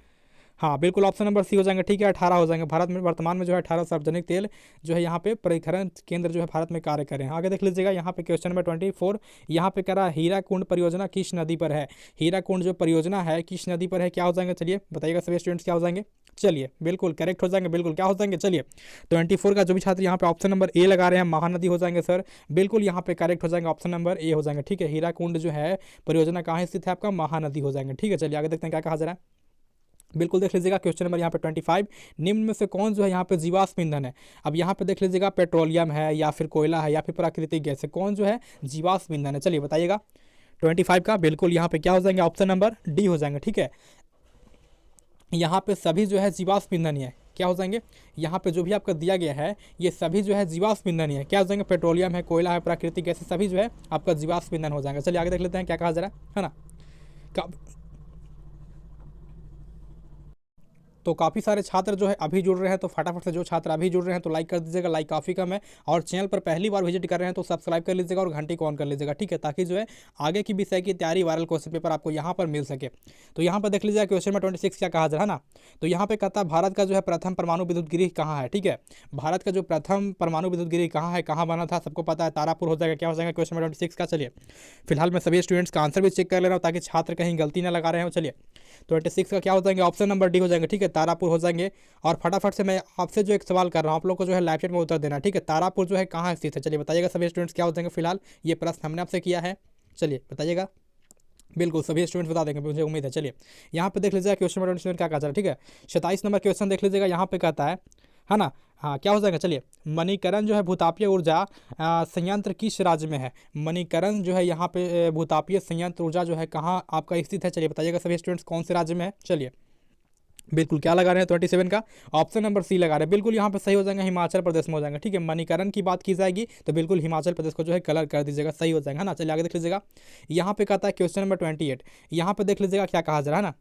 हाँ बिल्कुल ऑप्शन नंबर सी हो जाएंगे, ठीक है। 18 हो जाएंगे, भारत में वर्तमान में जो है 18 सार्वजनिक तेल जो है यहाँ पे परिखरण केंद्र जो है भारत में कार्य कर रहे हैं। आगे देख लीजिएगा यहाँ पे क्वेश्चन नंबर 24, यहाँ पे कह रहा है हीराकुंड परियोजना किस नदी पर है, हीराकुंड जो परियोजना है किस नदी पर है, क्या हो जाएंगे चलिए बताइएगा सभी स्टूडेंट्स, क्या हो जाएंगे। चलिए बिल्कुल करेक्ट हो जाएंगे, बिल्कुल क्या हो जाएंगे। चलिए 24 का जो भी छात्र यहाँ पे ऑप्शन नंबर ए लगा रहे हैं महानदी हो जाएंगे सर, बिल्कुल यहाँ पे करेक्ट हो जाएंगे, ऑप्शन नंबर ए हो जाएंगे, ठीक है। हीराकुंड जो है परियोजना कहाँ स्थित है आपका, महानदी हो जाएंगे, ठीक है। चलिए आगे देखते हैं क्या कहा जा रहा है। बिल्कुल देख लीजिएगा क्वेश्चन नंबर यहाँ पे 25, निम्न में से कौन जो है यहाँ पे जीवाश्म ईंधन है। अब यहाँ पे देख लीजिएगा पेट्रोलियम है या फिर कोयला है या फिर प्राकृतिक गैस है, कौन जो है जीवाश्म ईंधन है, चलिए बताइएगा 25 का। बिल्कुल यहाँ पे क्या हो जाएंगे, ऑप्शन नंबर डी हो जाएंगे, ठीक है। यहाँ पे सभी जो है जीवाश्म ईंधन ही है, क्या हो जाएंगे। यहाँ पे जो भी आपका दिया गया है ये सभी जो है जीवाश्म ईंधन ही है, क्या हो जाएंगे, पेट्रोलियम है, कोयला है, प्राकृतिक गैस सभी जो है आपका जीवाश्म ईंधन हो जाएगा। चलिए आगे देख लेते हैं क्या कहा जा रहा है ना। तो काफ़ी सारे छात्र जो है अभी जुड़ रहे हैं, तो फटाफट से जो छात्र अभी जुड़ रहे हैं तो लाइक कर दीजिएगा, लाइक काफ़ी कम है। और चैनल पर पहली बार विजिट कर रहे हैं तो सब्सक्राइब कर लीजिएगा और घंटी को ऑन कर लीजिएगा, ठीक है, ताकि जो है आगे की विषय की तैयारी वायरल क्वेश्चन पेपर आपको यहाँ पर मिल सके। तो यहाँ पर देख लीजिएगा क्वेश्चन में 26 क्या कहा जा रहा है ना। तो यहाँ पे कहता है भारत का जो है प्रथम परमाणु विद्युत गृह कहाँ है, ठीक है। भारत का जो प्रथम परमाणु विद्युत गृह कहाँ है, कहाँ बना था, सबको पता है तारापुर हो जाएगा, क्या हो जाएगा क्वेश्चन में 26 का। चलिए फिलहाल मैं सभी स्टूडेंट्स का आंसर भी चेक कर ले रहा हूँ ताकि छात्र कहीं गलती ना लगा रहे हो। चलिए 26 का क्या हो जाएंगे, ऑप्शन नंबर डी हो जाएंगे, ठीक है, तारापुर हो जाएंगे। और फटाफट से मैं आपसे जो एक सवाल कर रहा हूँ आप लोग को जो है लाइव चैट में उत्तर देना, ठीक है। तारापुर जो है कहाँ स्थित है, चलिए बताइएगा सभी स्टूडेंट्स, क्या हो जाएंगे। फिलहाल ये प्रश्न हमने आपसे किया है, चलिए बताइएगा। बिल्कुल सभी स्टूडेंट्स बता देंगे, मुझे उम्मीद है। चलिए यहाँ पे देख लीजिएगा क्वेश्चन नंबर 27 क्या कहता है, ठीक है। 27 नंबर क्वेश्चन देख लीजिएगा, यहाँ पे कहता है ना। हाँ क्या हो जाएगा, चलिए मणिकरण जो है भूतापीय ऊर्जा संयंत्र किस राज्य में है। मणिकरण जो है यहाँ पे भूतापीय संयंत्र ऊर्जा जो है कहाँ आपका स्थित है, चलिए बताइएगा सभी स्टूडेंट्स कौन से राज्य में है। चलिए बिल्कुल क्या लगा रहे हैं 27 का ऑप्शन नंबर सी लगा रहे हैं। बिल्कुल यहाँ पे सही हो जाएगा, हिमाचल प्रदेश में हो जाएगा। ठीक है, मणिकरण की बात की जाएगी तो बिल्कुल हिमाचल प्रदेश को जो है कलर कर दीजिएगा, सही हो जाएगा, है ना। चलिए आगे देख लीजिएगा। यहाँ पे कहता है क्वेश्चन नंबर 28, यहाँ पे देख लीजिएगा क्या कहा जा रहा है ना।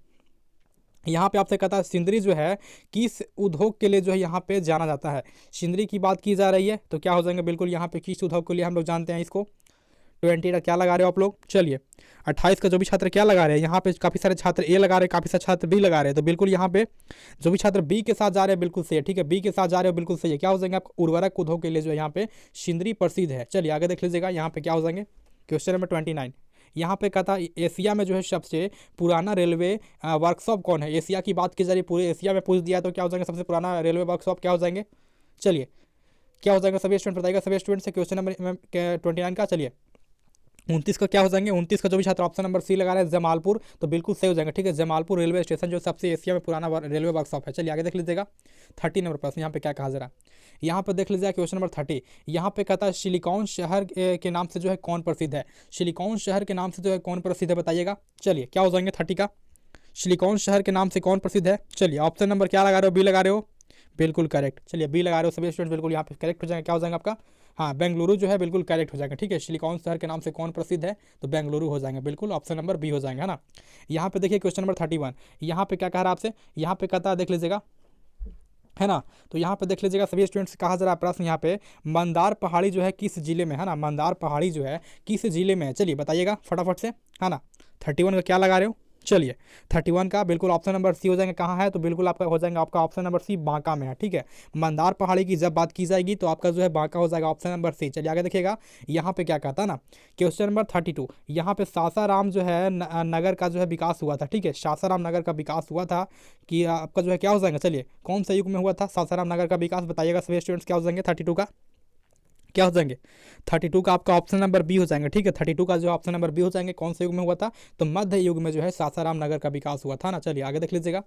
यहाँ पे आपसे कहता है सिंदरी जो है किस उद्योग के लिए जो है यहाँ पे जाना जाता है। सिंदरी की बात की जा रही है तो क्या हो जाएंगे, बिल्कुल यहाँ पे किस उद्योग के लिए हम लोग जानते हैं इसको। 20 का क्या लगा रहे हो आप लोग। चलिए 28 का जो भी छात्र क्या लगा रहे हैं, यहाँ पे काफ़ी सारे छात्र ए लगा रहे हैं, काफ़ी सारे छात्र बी लगा रहे हैं। तो बिल्कुल यहाँ पे जो भी छात्र बी के साथ जा रहे हैं बिल्कुल सही है। ठीक है, बी के साथ जा रहे हो बिल्कुल सही है। क्या हो जाएंगे आप, उर्वरक उद्योग के लिए जो है यहाँ पे सिंदरी प्रसिद्ध है। चलिए आगे देख लीजिएगा, यहाँ पे क्या हो जाएंगे क्वेश्चन नंबर 29। यहाँ पे कहता है एशिया में जो है सबसे पुराना रेलवे वर्कशॉप कौन है। एशिया की बात की जा रही है, पूरे एशिया में पूछ दिया तो क्या हो जाएंगे सबसे पुराना रेलवे वर्कशॉप क्या हो जाएंगे। चलिए क्या हो जाएगा सभी स्टूडेंट बताइएगा, सभी स्टूडेंट से क्वेश्चन नंबर 29 का। चलिए 29 का क्या हो जाएंगे, 29 का जो भी छात्र ऑप्शन नंबर सी लगा रहे हैं जमालपुर तो बिल्कुल सही हो जाएगा। ठीक है, जमालपुर रेलवे स्टेशन जो सबसे एशिया में पुराना रेलवे वर्कशॉप है। चलिए आगे देख लीजिएगा 30 नंबर प्रश्न, यहाँ पे क्या कहा जरा। यहाँ पे देख लीजिएगा क्वेश्चन नंबर 30, यहाँ पे कहता है सिलिकॉन शहर के नाम से जो है कौन प्रसिद्ध है। सिलिकॉन शहर के नाम से जो है कौन प्रसिद्ध है बताइएगा। चलिए क्या हो जाएंगे 30 का, सिलिकॉन शहर के नाम से कौन प्रसिद्ध है। चलिए ऑप्शन नंबर क्या लगा रहे हो, बी लगा रहे हो, बिल्कुल करेक्ट। चलिए बी लगा रहे हो सभी स्टूडेंट, बिल्कुल यहाँ पे करेक्ट हो जाएगा। क्या हो जाएगा आपका, हाँ बेंगलुरु जो है बिल्कुल करेक्ट हो जाएगा। ठीक है, सिलिकॉन शहर के नाम से कौन प्रसिद्ध है तो बेंगलुरु हो जाएंगे, बिल्कुल ऑप्शन नंबर बी हो जाएंगे, है ना। यहाँ पे देखिए क्वेश्चन नंबर 31, यहाँ पे क्या कह रहा है आपसे, यहाँ पे कहता है देख लीजिएगा, है ना। तो यहाँ पे देख लीजिएगा सभी स्टूडेंट्स कहा जा रहा है प्रश्न यहाँ पे, मंदार पहाड़ी जो है किस जिले में है ना, मंदार पहाड़ी जो है किस जिले में है। चलिए बताइएगा फटाफट से, है ना। 31 का क्या लगा रहे हो। चलिए 31 का बिल्कुल ऑप्शन नंबर सी हो जाएंगे, कहाँ है तो बिल्कुल आपका हो जाएगा आपका ऑप्शन नंबर सी बांका में है। ठीक है, मंदार पहाड़ी की जब बात की जाएगी तो आपका जो है बांका हो जाएगा, ऑप्शन नंबर सी। चलिए आगे देखिएगा, यहाँ पे क्या कहता है ना क्वेश्चन नंबर 32, यहाँ पे सासाराम जो है नगर का जो है विकास हुआ था। ठीक है, सासाराम नगर का विकास हुआ था कि आपका जो है क्या हो जाएगा। चलिए कौन सा युग में हुआ था सासाराम नगर का विकास बताइएगा सभी स्टूडेंट्स, क्या हो जाएंगे 32 का क्या हो जाएंगे। 32 का आपका ऑप्शन नंबर बी हो जाएंगे। ठीक है, 32 का जो ऑप्शन नंबर बी हो जाएंगे, कौन से युग में हुआ था तो मध्य युग में जो है सासाराम नगर का विकास हुआ था ना। चलिए आगे देख लीजिएगा,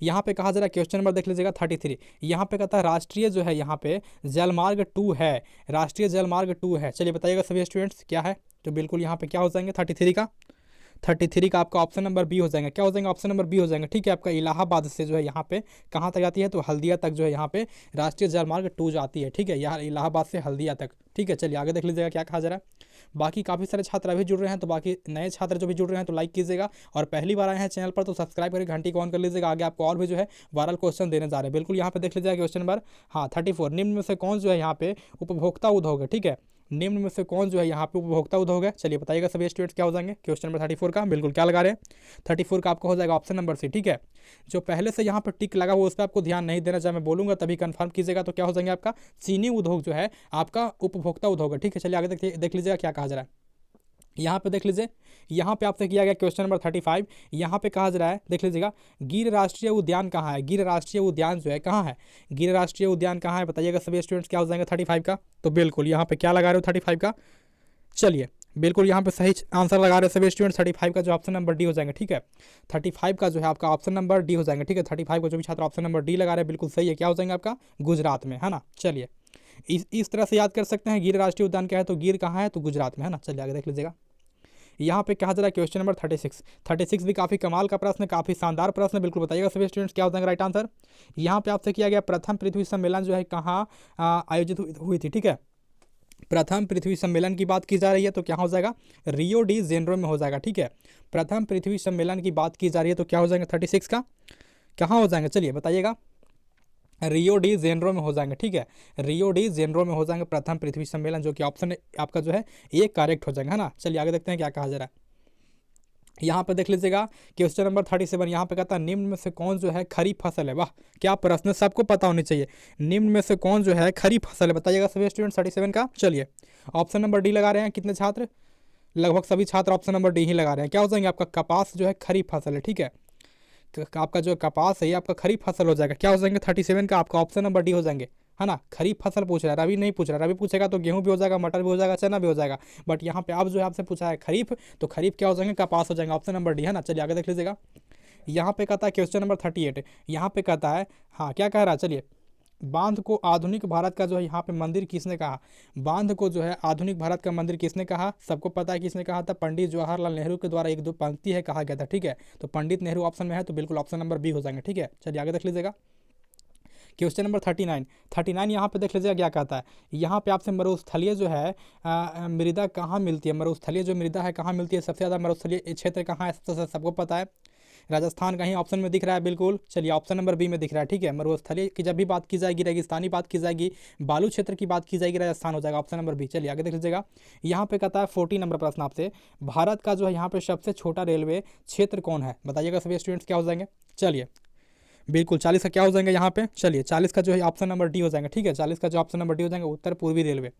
यहाँ पे कहा जा रहा है क्वेश्चन नंबर देख लीजिएगा 33, यहाँ पे कहता है राष्ट्रीय जो है यहाँ पे जलमार्ग 2 है, राष्ट्रीय जलमार्ग 2 है। चलिए बताइएगा सभी स्टूडेंट्स क्या है तो बिल्कुल यहाँ पे क्या हो जाएंगे 33 का आपका ऑप्शन नंबर बी हो जाएगा। क्या हो जाएगा ऑप्शन नंबर बी हो जाएगा। ठीक है, आपका इलाहाबाद से जो है यहाँ पे कहाँ तक जाती है तो हल्दिया तक जो है यहाँ पे राष्ट्रीय जलमार्ग 2 जाती है। ठीक है, यहाँ इलाहाबाद से हल्दिया तक। ठीक है, चलिए आगे देख लीजिएगा क्या कहा जा रहा है। बाकी काफ़ी सारे छात्र अभी जुड़ रहे हैं, तो बाकी नए छात्र जो भी जुड़ रहे हैं तो लाइक कीजिएगा, और पहली बार आए हैं चैनल पर तो सब्सक्राइब करके घंटी को ऑन कर लीजिएगा। आगे आपको और भी जो है वायरल क्वेश्चन देने जा रहे हैं। बिल्कुल यहाँ पे देख लीजिएगा क्वेश्चन नंबर 34, निम्न में से कौन जो है यहाँ पे उपभोक्ता उद्योग है। ठीक है, निम्न में से कौन जो है यहाँ पे उपभोक्ता उद्योग है। चलिए बताइएगा सभी स्टूडेंट्स क्या हो जाएंगे क्वेश्चन नंबर 34 का, बिल्कुल क्या लगा रहे हैं 34 का आपको हो जाएगा ऑप्शन नंबर सी। ठीक है, जो पहले से यहाँ पर टिक लगा हुआ उस पर आपको ध्यान नहीं देना, चाहे मैं बोलूँगा तभी कंफर्म कीजिएगा। तो क्या हो जाएंगे आपका चीनी उद्योग जो है आपका उपभोक्ता उद्योग है। ठीक है, चलिए आगे देख लीजिएगा क्या कहा जा रहा है। यहाँ पे देख लीजिए, यहाँ पे आपसे किया गया क्वेश्चन नंबर 35, यहाँ पे कहा जा रहा है देख लीजिएगा गिर राष्ट्रीय उद्यान कहाँ है। गिर राष्ट्रीय उद्यान जो है कहाँ है, गिर राष्ट्रीय उद्यान कहाँ है बताइएगा सभी स्टूडेंट्स क्या हो जाएंगे 35 का। तो बिल्कुल यहाँ पे क्या लगा रहे हो 35 का। चलिए बिल्कुल यहाँ पे सही आंसर लगा रहे हैं सभी स्टूडेंट, 35 का जो ऑप्शन नंबर डी हो जाएंगे। ठीक है, 35 का जो है आपका ऑप्शन नंबर डी हो जाएंगे। ठीक है, 35 का जो भी छात्र ऑप्शन नंबर डी लगा रहे हैं बिल्कुल सही है। क्या हो जाएंगे आपका गुजरात में, है ना। चलिए इस तरह से याद कर सकते हैं, गिर राष्ट्रीय उद्यान क्या है तो गिर कहाँ है तो गुजरात में, है ना। चलिए आगे देख लीजिएगा, यहाँ पे कहा जा रहा है क्वेश्चन नंबर 36 भी काफ़ी कमाल का प्रश्न, काफ़ी शानदार प्रश्न, बिल्कुल बताइएगा सभी स्टूडेंट्स क्या हो जाएगा राइट आंसर। यहाँ पे आपसे किया गया प्रथम पृथ्वी सम्मेलन जो है कहाँ आयोजित हुई थी। ठीक है, प्रथम पृथ्वी सम्मेलन की बात की जा रही है तो क्या हो जाएगा रियो डी जेनेरो में हो जाएगा। ठीक है, प्रथम पृथ्वी सम्मेलन की बात की जा रही है तो क्या हो जाएगा 36 का कहाँ हो जाएंगे चलिए बताइएगा रियो डी जेनेरो में हो जाएंगे। ठीक है, रियो डी जेनेरो में हो जाएंगे प्रथम पृथ्वी सम्मेलन, जो कि ऑप्शन आपका जो है ये करेक्ट हो जाएगा, है ना। चलिए आगे देखते हैं क्या कहा जा रहा है। यहाँ पे देख लीजिएगा क्वेश्चन नंबर 37, यहाँ पे कहता है निम्न में से कौन जो है खरीफ फसल है। वाह क्या प्रश्न, सबको पता होनी चाहिए। निम्न में से कौन जो है खरीफ फसल है बताइएगा सभी स्टूडेंट 37 का। चलिए ऑप्शन नंबर डी लगा रहे हैं कितने छात्र, लगभग सभी छात्र ऑप्शन नंबर डी ही लगा रहे हैं। क्या हो जाएंगे आपका कपास जो है खरीफ फसल है। ठीक है, आपका जो कपास है ये आपका खरीफ फसल हो जाएगा। क्या हो जाएंगे 37 का आपका ऑप्शन नंबर डी हो जाएंगे, है ना। खरीफ फसल पूछ रहा है, रवि नहीं पूछ रहा है। रवि पूछेगा तो गेहूं भी हो जाएगा, मटर भी हो जाएगा, चना भी हो जाएगा, बट यहाँ पे आप जो है आपसे पूछा है खरीफ, तो खरीफ क्या हो जाएंगे कपास हो जाएंगे, ऑप्शन नंबर डी, है ना। चलिए आगे देख लीजिएगा, यहाँ पे कहता है क्वेश्चन नंबर 38, यहाँ पे कहता है हाँ क्या कह रहा है चलिए बांध को आधुनिक भारत का जो है यहाँ पे मंदिर किसने कहा? बांध को जो है आधुनिक भारत का मंदिर किसने कहा? सबको पता है किसने कहा था? पंडित जवाहरलाल नेहरू के द्वारा एक दो पंक्ति है कहा गया था, ठीक है। तो पंडित नेहरू ऑप्शन में है तो बिल्कुल ऑप्शन नंबर बी हो जाएंगे, ठीक है। चलिए आगे देख लीजिएगा। क्वेश्चन नंबर 39 यहाँ पे देख लीजिएगा क्या कहता है। यहाँ पे आपसे मरुस्थलीय जो है मृदा कहाँ मिलती है? मरुस्थलीय जो मृदा है कहाँ मिलती है? सबसे ज़्यादा मरुस्थलीय क्षेत्र कहाँ है? सबको पता है, राजस्थान कहीं ऑप्शन में दिख रहा है बिल्कुल। चलिए ऑप्शन नंबर बी में दिख रहा है, ठीक है। मरुस्थलीय की जब भी बात की जाएगी, रेगिस्तानी बात की जाएगी, बालू क्षेत्र की बात की जाएगी, राजस्थान हो जाएगा ऑप्शन नंबर बी। चलिए आगे देख लीजिएगा। यहाँ पे कहता है 40 नंबर प्रश्न आपसे, भारत का जो है यहाँ पे सबसे छोटा रेलवे क्षेत्र कौन है? बताइएगा सभी स्टूडेंट्स क्या हो जाएंगे। चलिए बिल्कुल 40 का क्या हो जाएंगे यहाँ पे? चलिए 40 का जो है ऑप्शन नंबर डी हो जाएंगे, ठीक है। 40 का जो ऑप्शन नंबर डी हो जाएंगे उत्तर पूर्वी रेलवे।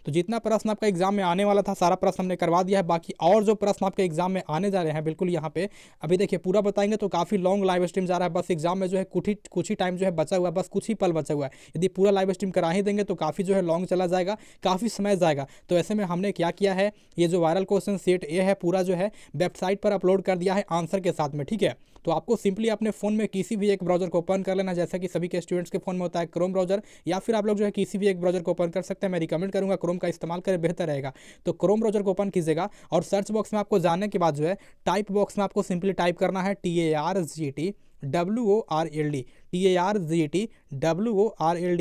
तो जितना प्रश्न आपका एग्जाम में आने वाला था सारा प्रश्न हमने करवा दिया है। बाकी और जो प्रश्न आपके एग्जाम में आने जा रहे हैं बिल्कुल यहाँ पे अभी देखिए पूरा बताएंगे तो काफ़ी लॉन्ग लाइव स्ट्रीम जा रहा है। बस एग्जाम में जो है कुछ ही टाइम जो है बचा हुआ है, बस कुछ ही पल बचा हुआ है। यदि पूरा लाइव स्ट्रीम करा ही देंगे तो काफ़ी जो है लॉन्ग चला जाएगा, काफ़ी समय जाएगा। तो ऐसे में हमने क्या किया है, ये जो वायरल क्वेश्चन सेट ए है पूरा जो है वेबसाइट पर अपलोड कर दिया है आंसर के साथ में, ठीक है। तो आपको सिंपली अपने फ़ोन में किसी भी एक ब्राउजर को ओपन कर लेना, जैसा कि सभी के स्टूडेंट्स के फोन में होता है क्रोम ब्राउजर, या फिर आप लोग जो है किसी भी एक ब्राउजर को ओपन कर सकते हैं। मैं रिकमेंड करूंगा क्रोम का इस्तेमाल करें, बेहतर रहेगा। तो क्रोम ब्राउजर को ओपन कीजिएगा और सर्च बॉक्स में आपको जाने के बाद जो है टाइप बॉक्स में आपको सिंपली टाइप करना है TARGT WORLD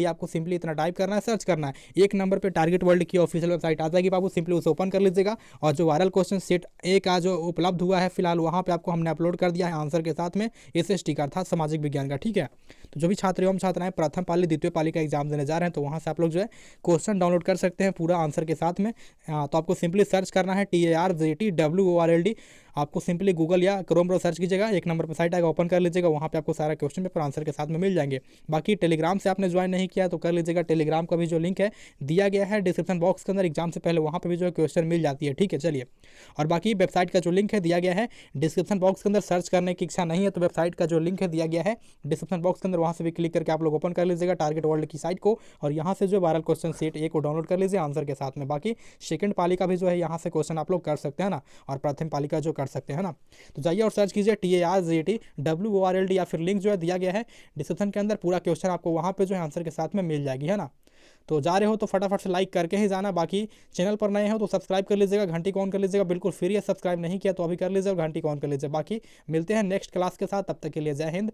आपको सिंपली इतना टाइप करना है, सर्च करना है। एक नंबर पे टारगेट वर्ल्ड की ऑफिशियल वेबसाइट आ जाएगी बाबू, सिंपली उसे ओपन कर लीजिएगा। और जो वायरल क्वेश्चन सेट ए का जो उपलब्ध हुआ है फिलहाल वहाँ पे आपको हमने अपलोड कर दिया है आंसर के साथ में SST का अर्थात सामाजिक विज्ञान का, ठीक है। तो जो भी छात्र एवं छात्राएं प्रथम पाली द्वितीय पाली का एग्जाम देने जा रहे हैं तो वहाँ से आप लोग जो है क्वेश्चन डाउनलोड कर सकते हैं पूरा आंसर के साथ में। तो आपको सिंपली सर्च करना है TARGT WORLD। आपको सिंपली गूगल या क्रोम पर सर्च कीजिएगा, एक नंबर पर साइट आएगा, ओपन कर लीजिएगा। वहाँ पे आपको सारा क्वेश्चन पेपर आंसर के साथ में मिल जाएंगे। बाकी टेलीग्राम से आपने ज्वाइन नहीं किया तो कर लीजिएगा, टेलीग्राम का भी जो लिंक है दिया गया है डिस्क्रिप्शन बॉक्स के अंदर, एग्जाम से पहले वहाँ पर भी जो है क्वेश्चन मिल जाती है, ठीक है। चलिए और बाकी वेबसाइट का जो लिंक है दिया गया है डिस्क्रिप्शन बॉक्स के अंदर। सर्च करने की इच्छा नहीं है तो वेबसाइट का जो लिंक है दिया गया है डिस्क्रिप्शन बॉक्स के अंदर, वहाँ से भी क्लिक करके आप लोग ओपन कर लीजिएगा टारगेट वर्ल्ड की साइट को और यहाँ से जो वायरल क्वेश्चन सेट ए को डाउनलोड कर लीजिए आंसर के साथ में। बाकी सेकंड पाली का भी जो है यहाँ से क्वेश्चन आप लोग कर सकते हैं ना, और प्रथम पाली का जो कर सकते हैं ना। तो जाइए और सर्च कीजिए TARGT WORLD या फिर लिंक जो है दिया गया है डिस्क्रिप्शन के अंदर, पूरा क्वेश्चन आपको वहाँ पे जो है आंसर के साथ में मिल जाएगी, है ना। तो जा रहे हो तो फटाफट से लाइक करके ही जाना। बाकी चैनल पर नए हो तो सब्सक्राइब कर लीजिएगा, घंटी को ऑन कर लीजिएगा, बिल्कुल फ्री है, सब्सक्राइब नहीं किया तो अभी कर लीजिए और घंटी को ऑन कर लीजिए। बाकी मिलते हैं नेक्स्ट क्लास के साथ, तब तक के लिए जय हिंद।